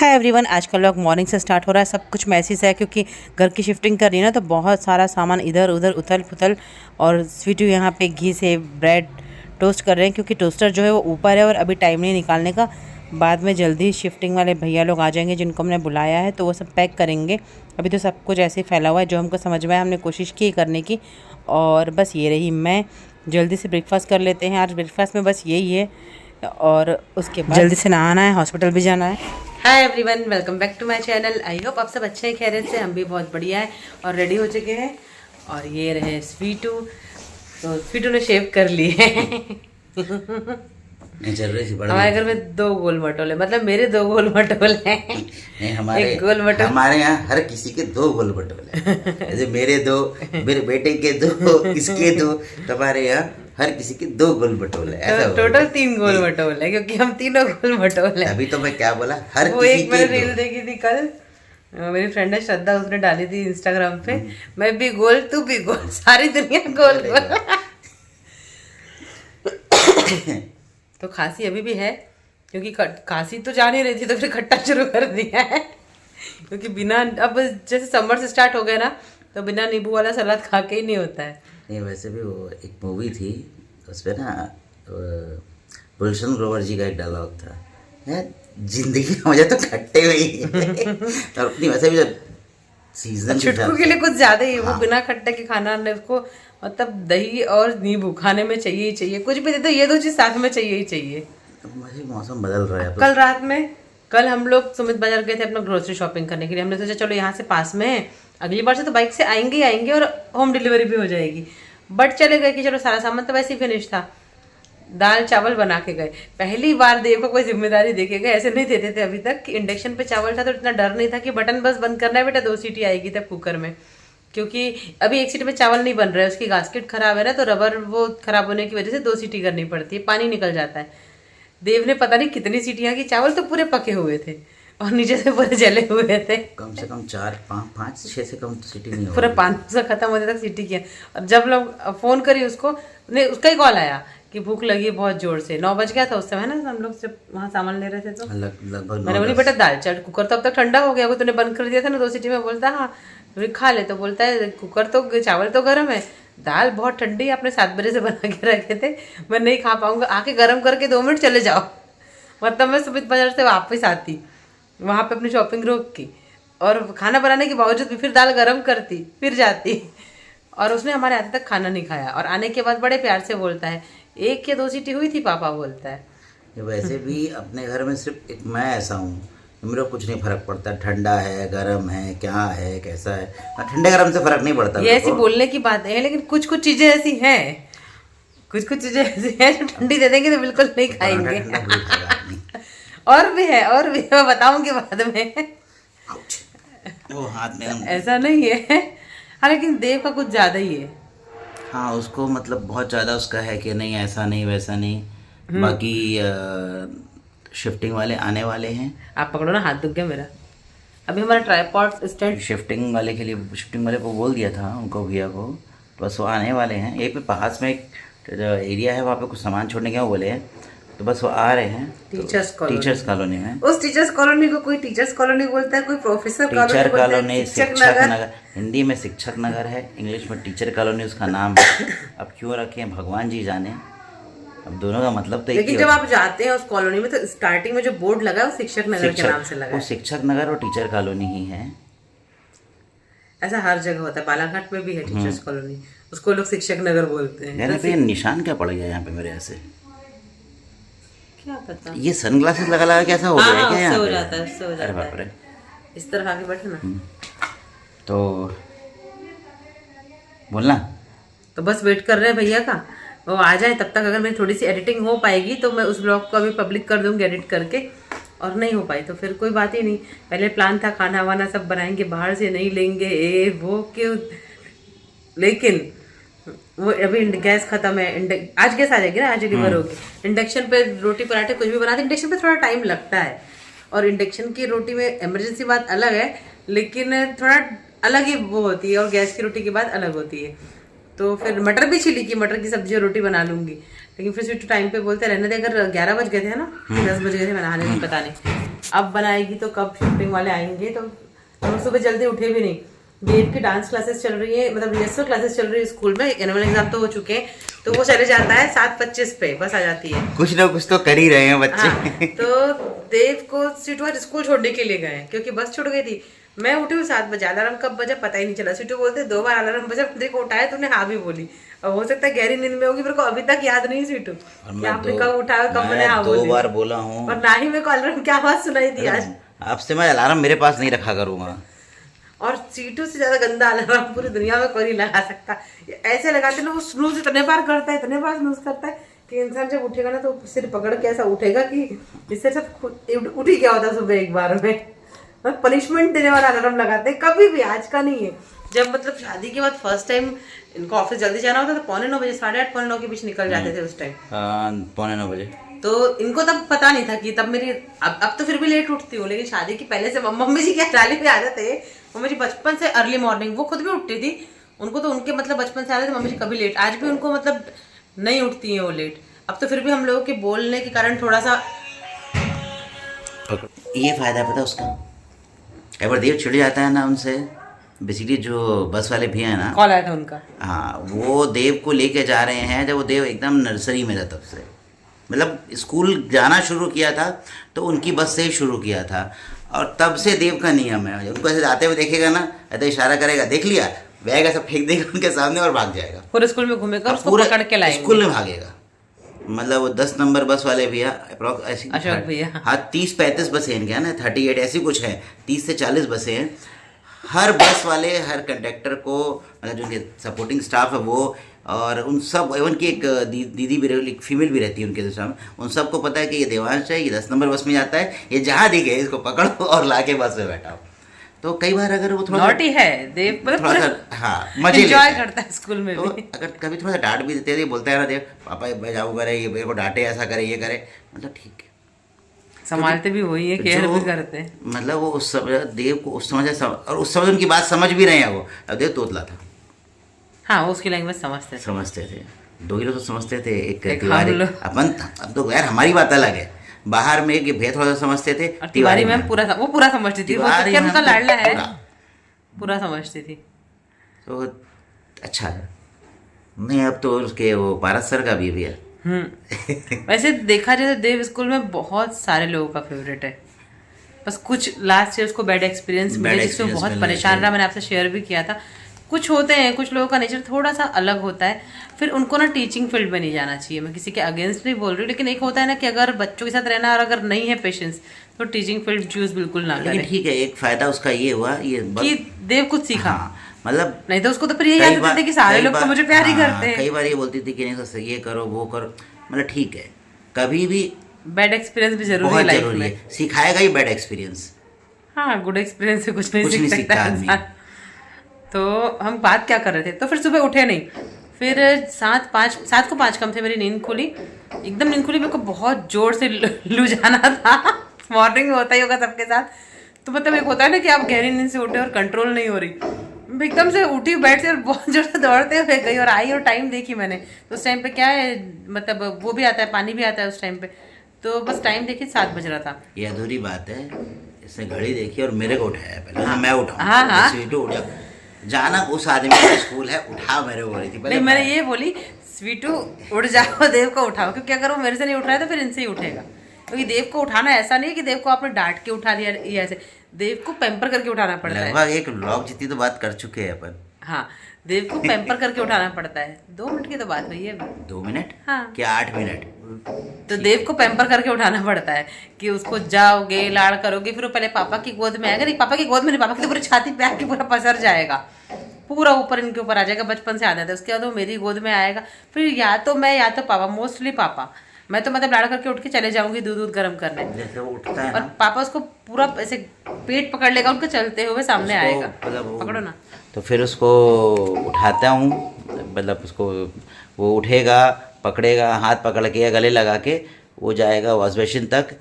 Hi everyone, आज का vlog morning से स्टार्ट हो रहा है। सब कुछ मैसेज है क्योंकि घर की शिफ्टिंग कर रही है ना, तो बहुत सारा सामान इधर उधर उथल पुथल। और स्वीटू यहाँ पे घी से ब्रेड टोस्ट कर रहे हैं क्योंकि टोस्टर जो है वो ऊपर है और अभी टाइम नहीं निकालने का। बाद में जल्दी शिफ्टिंग वाले भैया लोग आ जाएंगे जिनको हमने बुलाया है, तो वो सब पैक करेंगे। अभी तो सब कुछ ऐसे ही फैला हुआ है, जो हमको समझ में आया हमने कोशिश की करने की। और बस ये रही मैं, जल्दी से ब्रेकफास्ट कर लेते हैं। आज ब्रेकफास्ट में बस यही है, और उसके बाद जल्दी से नहाना है, हॉस्पिटल भी जाना है। Hi everyone, welcome back to my channel. I hope आप सब अच्छे हैं, खैरियत से। हम भी बहुत बढ़िया है और रेडी हो चुके हैं। और ये रहे स्वीटू, तो स्वीटू ने शेव कर ली है। हमारे घर में 2 गोल मटोले, मतलब मेरे 2 गोल मटोले हैं। नहीं, हमारे गोल मटोले, हमारे यहाँ हर किसी के 2 गोल मटोले। जैसे मेरे 2, मेरे बेटे के 2, इसके 2, तुम्हारे यहाँ हर किसी के 2 गोल मटोले। ऐसा टोटल 3 गोल मटोले, क्योंकि हम तीनों गोल मटोले। अभी तो मैं क्या बोला, हर वो किसी एक मैंने के रील देखी थी कल, मेरी फ्रेंड है श्रद्धा, उसने डाली थी इंस्टाग्राम पे। मैं भी गोल, तू भी गोल, सारी दुनिया गोल गोल। तो खांसी अभी भी है, क्योंकि खांसी तो जा नहीं रही थी, तो फिर खट्टा शुरू कर दिया है। क्योंकि बिना, अब जैसे समर से स्टार्ट हो गया ना, तो बिना नींबू वाला सलाद खा के ही नहीं होता है। नहीं, वैसे भी वो एक मूवी थी, उस पर ना गुलशन ग्रोवर जी का एक डायलॉग था, यार जिंदगी में मुझे तो खट्टे हुई। और अपनी वैसे भी जब सीजन छुटकू के लिए कुछ ज्यादा ही, वो बिना खट्टे के खाना ने उसको, मतलब दही और नींबू खाने में चाहिए ही चाहिए। कुछ भी दे दो, ये 2 चीज साथ में चाहिए ही चाहिए। मुझे मौसम बदल रहा है। कल रात में, कल हम लोग सुमित बाजार गए थे अपना ग्रोसरी शॉपिंग करने के लिए। हमने सोचा चलो यहाँ से पास में है, अगली बार से तो बाइक से आएंगे ही आएंगे और होम डिलीवरी भी हो जाएगी। बट चले गए कि चलो सारा सामान तो वैसे ही फिनिश था। दाल चावल बना के गए। पहली बार देव को कोई जिम्मेदारी देके गए, ऐसे नहीं देते थे अभी तक। कि इंडक्शन पे चावल था तो इतना डर नहीं था कि बटन बस बंद करना है बेटा, 2 सीटी आएगी तब कुकर में। क्योंकि अभी 1 सीटी में चावल नहीं बन रहा है, उसकी गास्केट खराब है ना, तो रबर वो खराब होने की वजह से 2 सीटी करनी पड़ती है, पानी निकल जाता है। देव ने पता नहीं कितनी सीटियां की, चावल तो पूरे पके हुए थे और नीचे से पूरे जले हुए थे। कम से कम 4, 5, 6 से कम तो सीटी नहीं पूरा 500 खत्म होने तक सीटी किया। और जब लोग फोन करी उसको, नहीं उसका ही कॉल आया कि भूख लगी है बहुत जोर से। 9 बज गया था उस समय ना, हम लोग जब वहाँ सामान ले रहे थे। तो लगभग मैंने बोली बेटा दाल चावल, कुकर तो अब तक ठंडा हो गया, वो तूने बंद कर दिया था ना 2 सीटी में। बोलता हाँ खा ले, तो बोलता है कुकर तो, चावल तो गर्म है, दाल बहुत ठंडी है, आपने 7 बजे से बना के रखे थे, मैं नहीं खा पाऊंगा, आके गर्म करके 2 मिनट चले जाओ। मतलब मैं सुमित बाजार से वापस आती, वहाँ पे अपनी शॉपिंग रोक की, और खाना बनाने के बावजूद भी फिर दाल गर्म करती, फिर जाती। और उसने हमारे आते तक खाना नहीं खाया, और आने के बाद बड़े प्यार से बोलता है 1 या 2 सीटी हुई थी पापा, बोलता है। वैसे भी अपने घर में सिर्फ एक मैं ऐसा हूँ, मेरे को कुछ नहीं फर्क पड़ता, ठंडा है गर्म है क्या है कैसा है, ठंडे गर्म से फर्क नहीं पड़ता। ये ऐसी बोलने की बात है, लेकिन कुछ कुछ चीजें ऐसी हैं, कुछ कुछ चीजें ऐसी हैं जो ठंडी दे देंगे तो बिल्कुल नहीं खाएंगे। और भी है, और भी है, मैं बताऊंगी बाद में। वो हाथ में ऐसा नहीं है, हाँ, लेकिन देव का कुछ ज्यादा ही है। हाँ, उसको मतलब बहुत ज़्यादा उसका है कि नहीं ऐसा नहीं वैसा नहीं। बाकी शिफ्टिंग वाले आने वाले हैं। आप पकड़ो ना, हाथ दुख गया मेरा। अभी हमारा ट्राइपॉड स्टैंड शिफ्टिंग वाले के लिए, शिफ्टिंग वाले को बोल दिया था उनको, भैया को, बस वो आने वाले हैं। यहीं पे पास में एक एरिया है, वहाँ पे कुछ सामान छोड़ने के वो बोले हैं, तो बस वो आ रहे हैं। टीचर्स कॉलोनी में। उस टीचर्स कॉलोनी को कोई टीचर्स कॉलोनी बोलता है, कोई प्रोफेसर टीचर कॉलोनी, शिक्षक नगर। हिंदी में शिक्षक नगर है, इंग्लिश में टीचर कॉलोनी उसका नाम है। अब क्यों रखे हैं भगवान जी जाने, अब दोनों का मतलब तो एक ही। लेकिन जब आप जाते हैं उस कॉलोनी में, तो स्टार्टिंग में जो बोर्ड लगा है वो शिक्षक नगर के नाम से लगा है। वो शिक्षक नगर और टीचर कॉलोनी ही है। ऐसा हर जगह होता है, बालाघाट में भी है टीचर्स कॉलोनी, उसको लोग शिक्षक नगर बोलते हैं। यार पे निशान क्या पड़ गया यहाँ पे मेरे ऐसे, क्या पता, ये सनग्लासेस लगा लगा कैसा हो गया क्या यहाँ हो पे? जाता है, उससे हो अरे जाता बाप रे। है। इस तरह आगे बैठे ना, तो बोलना, तो बस वेट कर रहे हैं भैया का, वो आ जाए। तब तक अगर मेरी थोड़ी सी एडिटिंग हो पाएगी तो मैं उस ब्लॉग को अभी पब्लिक कर दूंगी एडिट करके, और नहीं हो पाई तो फिर कोई बात ही नहीं। पहले प्लान था खाना वाना सब बनाएंगे, बाहर से नहीं लेंगे, वो क्यों, लेकिन वो अभी गैस खत्म है। आज गैस आ जाएगी ना, आज डिलीवर होगी। इंडक्शन पे रोटी पराठे कुछ भी बनाते, इंडक्शन पे थोड़ा टाइम लगता है, और इंडक्शन की रोटी में इमरजेंसी बात अलग है, लेकिन थोड़ा अलग ही वो होती है, और गैस की रोटी की बात अलग होती है। तो फिर मटर भी छिली की, मटर की सब्जी और रोटी बना लूंगी, लेकिन फिर टाइम पे बोलते रहने दे। अगर 11 बज गए थे ना, 10 बज गए थे, मैं नहाने नहीं, पता नहीं, अब बनाएगी तो कब शिफ्टिंग वाले आएंगे, तो हम सुबह जल्दी उठे भी नहीं। देव की डांस क्लासेस चल रही है, मतलब रिहर्सल क्लासेस चल रही है स्कूल में, एनुअल एग्जाम तो हो चुके हैं, तो वो चले जाता है 7:25 पे बस आ जाती है। कुछ ना कुछ तो कर ही रहे हैं बच्चे। हाँ, तो देव को सीटू आज स्कूल छोड़ने के लिए गए क्योंकि बस छूट गई थी। मैं उठी हूँ 7 बजे, अलार्म कब बजा पता ही नहीं चला। सीटू बोलते 2 बार अलार्म बजा, देखो उठाया तूने, हाँ भी बोली। अब हो सकता है गहरी नींद में होगी, मेरे को अभी तक याद नहीं सीटू कि आपने कब उठाया, कब मैंने हाँ बोली। 2 बार बोला हूँ और ना ही मेरे को अलार्म की आवाज सुनाई दी आज। अब से मैं अलार्म मेरे पास नहीं रखा करूंगा। और सीटू से ज्यादा गंदा अलार्म पूरी दुनिया में कोई नहीं लगा सकता। ऐसे लगाते ना, वो स्नूज इतने बार करता है, इतने बार स्नूज करता है कि इंसान जब उठेगा ना तो सिर पकड़ के ऐसा उठेगा कि इससे सब खुद उठ ही गया होता सुबह एक बार में। पनिशमेंट देने वाला अलार्म लगाते हैं कभी भी, आज का नहीं है। जब मतलब शादी के बाद फर्स्ट टाइम इनको ऑफिस जल्दी जाना होता तो 8:45 बजे, 8:30 9 के बीच निकल जाते थे उस टाइम। 8:45 बजे। तो इनको तब पता नहीं था कि तब मेरी अब तो फिर भी लेट उठती हूँ, लेकिन शादी की पहले से मम्मी जी की डाली हुई आदत है। मम्मी जी बचपन से अर्ली मॉर्निंग, वो खुद भी उठती थी, उनको तो उनके मतलब बचपन से आदत है, मम्मी जी कभी लेट, आज भी उनको मतलब नहीं उठती हैं वो लेट। अब तो फिर भी हम लोगों के बोलने के कारण थोड़ा सा ये फायदा पता उसका, एक बार देव छिड़ जाता है ना उनसे, बेसिकली जो बस वाले भैया है ना, कॉल आया था उनका, हाँ, वो देव को लेके जा रहे हैं। जब वो देव एकदम नर्सरी में था तब से, मतलब स्कूल जाना शुरू किया था तो उनकी बस से ही शुरू किया था, और तब से देव का नियम है, उनको ऐसे जाते हुए देखेगा ना, ऐसे इशारा करेगा, देख लिया, बैग ऐसा फेंक देगा उनके सामने और भाग जाएगा। पूरे स्कूल में घूमेगा, उसको पकड़ के लाएंगे, स्कूल में भागेगा। मतलब वो 10 नंबर बस वाले भैया ऐसी, अशोक भैया, हाँ, 30-35 बसें इनके हैं ना, 38 ऐसी कुछ है, 30 से 40 बसें हैं। हर बस वाले, हर कंडक्टर को, मतलब जो उनके सपोर्टिंग स्टाफ है वो, और उन सब, एवन की एक दीदी भी, एक फीमेल भी रहती है उनके सामने, उन सबको पता है कि ये देवांश है, ये 10 नंबर बस में जाता है, ये जहाँ दिखे इसको पकड़ो और लाके बस में बैठाओ। तो कई बार अगर वो थोड़ा नॉटी है देव, मतलब थोड़ा सा, हाँ, मजे एंजॉय करता है स्कूल में तो भी। अगर कभी थोड़ा सा डांट भी देते हैं, बोलता है ना देव, पापा मैं जाऊँ करे, ये मेरे को डांटे, ऐसा करे, ये करे, मतलब ठीक है, संभालते भी वही है, केयर भी करते हैं। मतलब वो उस समय देव को उस समय और उस समय उनकी बात समझ भी रहे हैं वो। अब देव तोतला था, हाँ, वो उसकी लैंग्वेज समझते थे। दो ही लोग तो समझते थे, एक हम तिवारी, लोग। अपन अब तो यार हमारी बात अलग है, बाहर में एक भैया थोड़ा सा समझते थे, तिवारी मैम वो पूरा समझती थी, वो तिवारी उनका मैम लाडला है, पूरा समझती थी। तो अच्छा है। नहीं, अब तो उसके वो पारस सर का भी भैया। वैसे देखा जाए तो देव स्कूल में बहुत सारे लोगों का फेवरेट है, बस कुछ लास्ट ईयर उसको बैड एक्सपीरियंस मिले, जिससे वो बहुत परेशान रहा। मैंने आपसे शेयर भी किया था। कुछ होते हैं, कुछ लोगों का नेचर थोड़ा सा अलग होता है, फिर उनको ना टीचिंग फील्ड में नहीं जाना चाहिए। मैं किसी के अगेंस्ट नहीं बोल रही हूँ, लेकिन एक होता है ना कि अगर बच्चों के साथ रहना और अगर नहीं है पेशेंस, तो टीचिंग फील्ड चूज बिल्कुल ना करें। ठीक है, एक फायदा उसका ये हुआ कि देव कुछ सीखा। हाँ, मतलब नहीं तो उसको तो फिर यही आदत थी कि सारे लोग तो मुझे प्यार ही करते हैं। कई बार ये बोलती थी कि नहीं सर ये करो वो करो, मतलब ठीक है, कभी भी बैड एक्सपीरियंस भी जरूरी है लाइफ में, सिखाएगा ही बैड एक्सपीरियंस। हाँ, गुड एक्सपीरियंस से कुछ नहीं सीख सकता इंसान। तो हम बात क्या कर रहे थे, तो फिर सुबह उठे नहीं, फिर 7 को 5 कम थे, मेरी नींद खुली, एकदम नींद खुली, मेरे को बहुत जोर से लू जाना था। मॉर्निंग में होता ही होगा सबके साथ, तो मतलब एक होता है ना कि आप गहरी नींद से उठे और कंट्रोल नहीं हो रही, एकदम से उठी बेड से और बहुत जोर से दौड़ते हुए गई और आई, और टाइम देखी मैंने, तो उस टाइम पे क्या है, मतलब वो भी आता है, पानी भी आता है उस टाइम पे, तो बस टाइम देखी 7 बज रहा था। ये अधूरी बात है, इसने घड़ी देखी और मेरे को उठाया पहले। हाँ, मैं उठाऊं, हाँ, स्वीटू उठा, जाना उस आदमी का स्कूल है, उठा मेरे को रही थी पहले। नहीं, मैंने ये बोली स्वीटू उठ जाओ, देव को उठाओ, क्योंकि अगर वो मेरे से नहीं उठ रहा है तो फिर इनसे ही उठेगा। क्योंकि देव को उठाना ऐसा नहीं है कि देव को आपने डांट के उठा लिया, ये ऐसे देव को पैम्पर करके उठाना पड़ता है। लगभग एक व्लॉग जितनी तो बात कर चुके हैं अपन। हाँ, देव को पैम्पर करके उठाना पड़ता है। 2 मिनट की तो बात हुई है अभी। 2 मिनट? हाँ, क्या 8 मिनट? तो देव को पैम्पर करके उठाना पड़ता है कि उसको जाओगे, लाड़ करोगे, फिर वो पहले पापा की गोद में आएगा, नहीं पापा की गोद में नहीं, पापा की तो पूरी छाती पे आके पूरा पसर जाएगा, पूरा ऊपर इनके ऊपर आ जाएगा, बचपन से आदत है। उसके बाद वो मेरी गोद में आएगा, फिर या तो मैं या तो पापा, मोस्टली पापा। मैं तो मतलब लाड़ करके उठ के चले जाऊंगी दूध गर्म करने, जैसे वो उठता है और पापा उसको पूरा ऐसे पेट पकड़ लेगा, उनको चलते हुए सामने आएगा, पकड़ो ना, तो फिर उसको उठाता हूँ, मतलब उसको वो उठेगा, पकड़ेगा, हाथ पकड़ के या गले लगा के वो जाएगा वॉश बेसिन तक,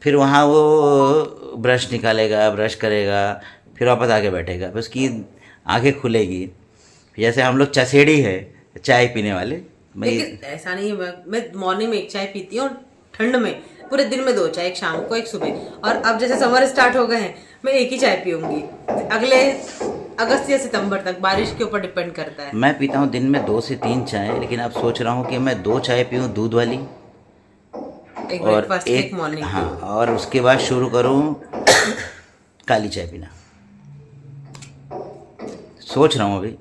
फिर वहाँ वो ब्रश निकालेगा, ब्रश करेगा, फिर वापस आके बैठेगा, फिर उसकी आंखें खुलेगी, जैसे हम लोग चसेड़ी है चाय पीने वाले। लेकिन ऐसा नहीं है, मैं मॉर्निंग में एक चाय पीती हूँ और ठंड में पूरे दिन में 2 चाय, एक शाम को एक सुबह। और अब जैसे समर स्टार्ट हो गए हैं, मैं एक ही चाय पीऊंगी अगले अगस्त या सितंबर तक, बारिश के ऊपर डिपेंड करता है। मैं पीता हूँ दिन में 2 से 3 चाय, लेकिन अब सोच रहा हूँ कि मैं 2 चाय पीऊँ दूध वाली एक और ब्रेकफास्ट, एक मॉर्निंग। हाँ, और उसके बाद शुरू करूँ काली चाय पीना, सोच रहा हूँ अभी।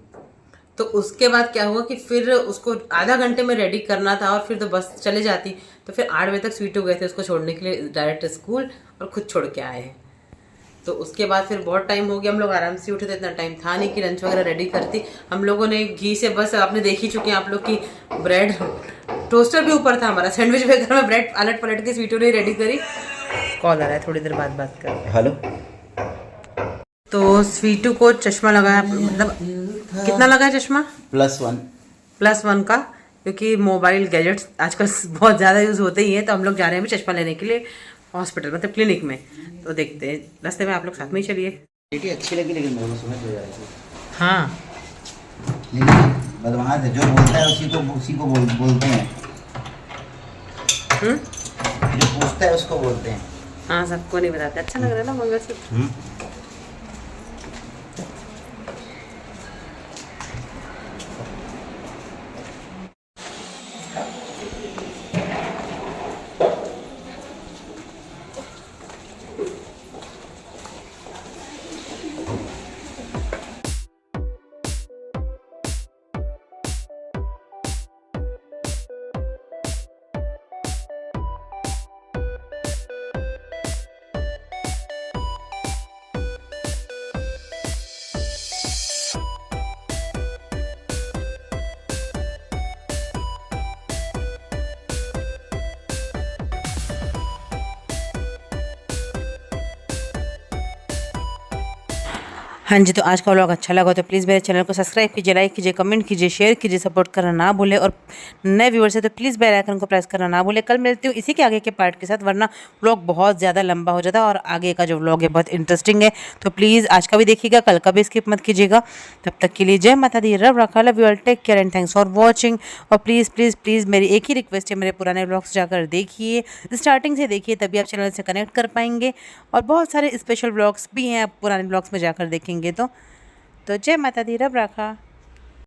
तो उसके बाद क्या हुआ कि फिर उसको आधा घंटे में रेडी करना था, और फिर तो बस चले जाती। तो फिर 8 बजे तक स्वीटू गए थे उसको छोड़ने के लिए डायरेक्ट स्कूल, और खुद छोड़ के आए हैं। तो उसके बाद फिर बहुत टाइम हो गया, हम लोग आराम से उठे थे, इतना टाइम था नहीं कि लंच वगैरह रेडी करती। हम लोगों ने घी से, बस आपने देख ही चुके हैं आप लोग की ब्रेड, टोस्टर भी ऊपर था हमारा, सैंडविच मेकर में ब्रेड पलट पलट के स्वीटू ने रेडी करी। कॉल आ रहा है, थोड़ी देर बाद बात कर। हेलो। तो स्वीटू को चश्मा लगाया, मतलब कितना लगा है चश्मा? +1 का, क्योंकि मोबाइल गैजेट्स आजकल बहुत ज़्यादा यूज़ होते ही हैं। तो हम लोग जा रहे हैं अभी चश्मा लेने के लिए हॉस्पिटल, मतलब क्लिनिक में। तो देखते हैं, रास्ते में आप लोग साथ में ही चलिए। बेटी अच्छी लगी, लेकिन दोनों समझ हो जाएगी। हाँ, लेकिन बदमाश है, जो बोलता है उसी को बोलते हैं। जो पूछता है उसको बोलते हैं। हाँ, सबको नहीं बताते। अच्छा लग रहा है ना मंगलसूत्र? हाँ जी, तो आज का व्लॉग अच्छा लगा तो प्लीज़ मेरे चैनल को सब्सक्राइब कीजिए, लाइक कीजिए, कमेंट कीजिए, शेयर कीजिए, सपोर्ट करना ना भूलें। और नए व्यूअर्स है तो प्लीज़ बेल आइकन को प्रेस करना ना भूलें। कल मिलती हूँ इसी के आगे के पार्ट के साथ, वरना व्लॉग बहुत ज़्यादा लंबा हो जाता है और आगे का जो व्लॉग है बहुत इंटरेस्टिंग है। तो प्लीज़ आज का भी देखिएगा, कल का भी स्किप मत कीजिएगा। तब तक के लिए जय माता दी, रब रखा, love you all, take care and thanks for watching. और प्लीज़ प्लीज़ प्लीज़ मेरी एक ही रिक्वेस्ट है, मेरे पुराने व्लॉग्स जाकर देखिए, स्टार्टिंग से देखिए, तभी आप चैनल से कनेक्ट कर पाएंगे। और बहुत सारे स्पेशल व्लॉग्स भी हैं, आप पुराने व्लॉग्स में जाकर देखेंगे तो जय माता दी, रब रखा।